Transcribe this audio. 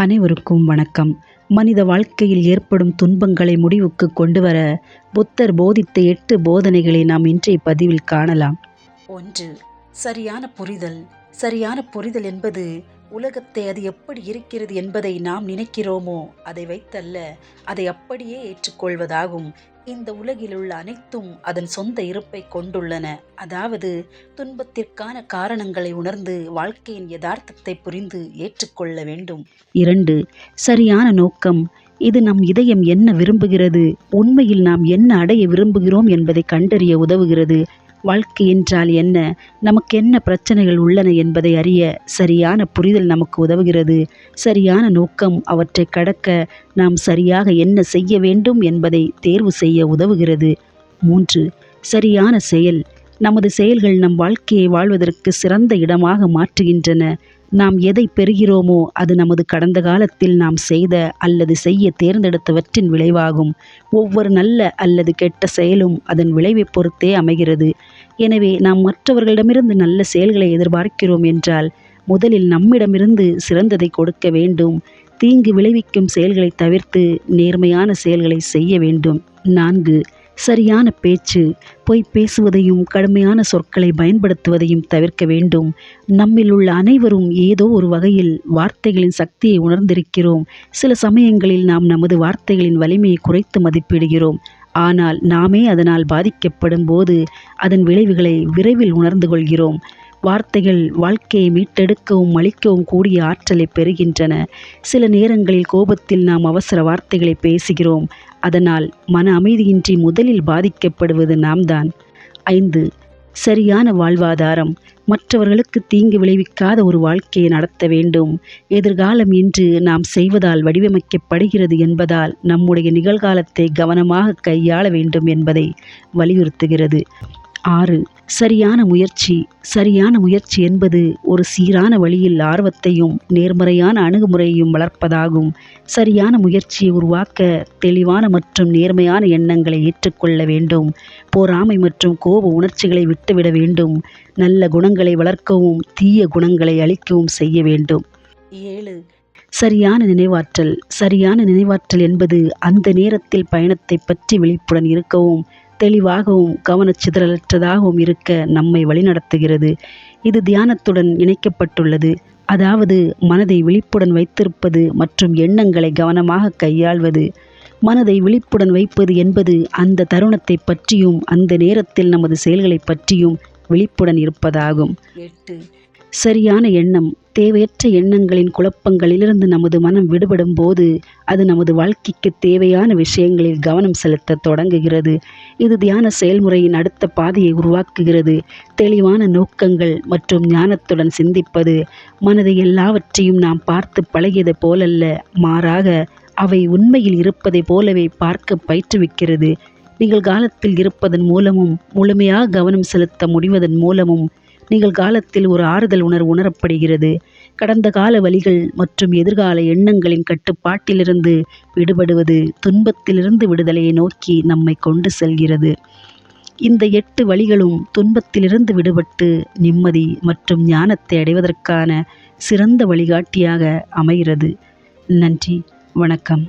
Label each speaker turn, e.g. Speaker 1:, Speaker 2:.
Speaker 1: அனைவருக்கும் வணக்கம். மனித வாழ்க்கையில் ஏற்படும் துன்பங்களை முடிவுக்கு கொண்டுவர புத்தர் போதித்த 8 போதனைகளை நாம் இன்றைய பதிவில் காணலாம்.
Speaker 2: 1. சரியான புரிதல். சரியான புரிதல் என்பது உலகத்தை அது எப்படி இருக்கிறது என்பதை நாம் நினைக்கிறோமோ அதை வைத்தல்ல, அதை அப்படியே ஏற்றுக்கொள்வதாகும். இந்த உலகில் உள்ள அனைத்தும் அதன் சொந்த இருப்பை கொண்டுள்ளன. அதாவது துன்பத்திற்கான காரணங்களை உணர்ந்து வாழ்க்கையின் யதார்த்தத்தை புரிந்து ஏற்றுக்கொள்ள வேண்டும்.
Speaker 1: 2. சரியான நோக்கம். இது நம் இதயம் என்ன விரும்புகிறது, உண்மையில் நாம் என்ன அடைய விரும்புகிறோம் என்பதை கண்டறிய உதவுகிறது. வாழ்க்கை என்றால் என்ன, நமக்கு என்ன பிரச்சனைகள் உள்ளன என்பதை அறிய சரியான புரிதல் நமக்கு உதவுகிறது. சரியான நோக்கம் அவற்றை கடக்க நாம் சரியாக என்ன செய்ய வேண்டும் என்பதை தேர்வு செய்ய உதவுகிறது. 3. சரியான செயல். நமது செயல்கள் நம் வாழ்க்கையை வாழ்வதற்கு சிறந்த இடமாக மாற்றுகின்றன. நாம் எதை பெறுகிறோமோ அது நமது கடந்த காலத்தில் நாம் செய்த அல்லது செய்ய தேர்ந்தெடுத்தவற்றின் விளைவாகும். ஒவ்வொரு நல்ல அல்லது கெட்ட செயலும் அதன் விளைவை பொறுத்தே அமைகிறது. எனவே நாம் மற்றவர்களிடமிருந்து நல்ல செயல்களை எதிர்பார்க்கிறோம் என்றால் முதலில் நம்மிடமிருந்து சிறந்ததை கொடுக்க வேண்டும். தீங்கு விளைவிக்கும் செயல்களை தவிர்த்து நேர்மையான செயல்களை செய்ய வேண்டும். 4. சரியான பேச்சு. பொய் பேசுவதையும் கடுமையான சொற்களை பயன்படுத்துவதையும் தவிர்க்க வேண்டும். நம்மில் உள்ள அனைவரும் ஏதோ ஒரு வகையில் வார்த்தைகளின் சக்தியை உணர்ந்திருக்கிறோம். சில சமயங்களில் நாம் நமது வார்த்தைகளின் வலிமையை குறைத்து மதிப்பிடுகிறோம். ஆனால் நாமே அதனால் பாதிக்கப்படும் போது அதன் விளைவுகளை விரைவில் உணர்ந்து கொள்கிறோம். வார்த்தைகள் வாழ்க்கையை மீட்டெடுக்கவும் அழிக்கவும் கூடிய ஆற்றலை பெறுகின்றன. சில நேரங்களில் கோபத்தில் நாம் அவசர வார்த்தைகளை பேசுகிறோம். அதனால் மன அமைதியின்றி முதலில் பாதிக்கப்படுவது நாம்தான். 5. சரியான வாழ்வாதாரம். மற்றவர்களுக்கு தீங்கு விளைவிக்காத ஒரு வாழ்க்கையை நடத்த வேண்டும். எதிர்காலம் இன்று நாம் செய்வதால் வடிவமைக்கப்படுகிறது என்பதால் நம்முடைய நிகழ்காலத்தை கவனமாக கையாள வேண்டும் என்பதை வலியுறுத்துகிறது. 6. சரியான முயற்சி. சரியான முயற்சி என்பது ஒரு சீரான வழியில் ஆர்வத்தையும் நேர்மறையான அணுகுமுறையையும் வளர்ப்பதாகும். சரியான முயற்சியை உருவாக்க தெளிவான மற்றும் நேர்மையான எண்ணங்களை ஏற்றுக்கொள்ள வேண்டும். பொறாமை மற்றும் கோப உணர்ச்சிகளை விட்டுவிட வேண்டும். நல்ல குணங்களை வளர்க்கவும் தீய குணங்களை அழிக்கவும் செய்ய வேண்டும்.
Speaker 2: 7.
Speaker 1: சரியான நினைவாற்றல். சரியான நினைவாற்றல் என்பது அந்த நேரத்தில் பயணத்தை பற்றி விழிப்புடன் இருக்கவும் தெளிவாகவும் கவனச்சிதறலற்றதாகவும் இருக்க நம்மை வழிநடத்துகிறது. இது தியானத்துடன் இணைக்கப்பட்டுள்ளது. அதாவது மனதை விழிப்புடன் வைத்திருப்பது மற்றும் எண்ணங்களை கவனமாக கையாள்வது. மனதை விழிப்புடன் வைப்பது என்பது அந்த தருணத்தை பற்றியும் அந்த நேரத்தில் நமது செயல்களை பற்றியும் விழிப்புடன் இருப்பதாகும்.
Speaker 2: 8.
Speaker 1: சரியான எண்ணம். தேவையற்ற எண்ணங்களின் குழப்பங்களிலிருந்து நமது மனம் விடுபடும் போது அது நமது வாழ்க்கைக்கு தேவையான விஷயங்களில் கவனம் செலுத்த தொடங்குகிறது. இது தியான செயல்முறையின் அடுத்த பாதையை உருவாக்குகிறது. தெளிவான நோக்கங்கள் மற்றும் ஞானத்துடன் சிந்திப்பது. மனதை எல்லாவற்றையும் நாம் பார்த்து பழகியது போலல்ல, மாறாக அவை உண்மையில் இருப்பதை போலவே பார்க்க பயிற்றுவிக்கிறது. நிகழ்காலத்தில் இருப்பதன் மூலமும் முழுமையாக கவனம் செலுத்த முடிவதன் மூலமும் நிகழ்காலத்தில் ஒரு ஆறுதல் உணரப்படுகிறது. கடந்த கால வலிகள் மற்றும் எதிர்கால எண்ணங்களின் கட்டுப்பாட்டிலிருந்து விடுபடுவது துன்பத்திலிருந்து விடுதலையை நோக்கி நம்மை கொண்டு செல்கிறது. இந்த 8 வழிகளும் துன்பத்திலிருந்து விடுபட்டு நிம்மதி மற்றும் ஞானத்தை அடைவதற்கான சிறந்த வழிகாட்டியாக அமைகிறது. நன்றி, வணக்கம்.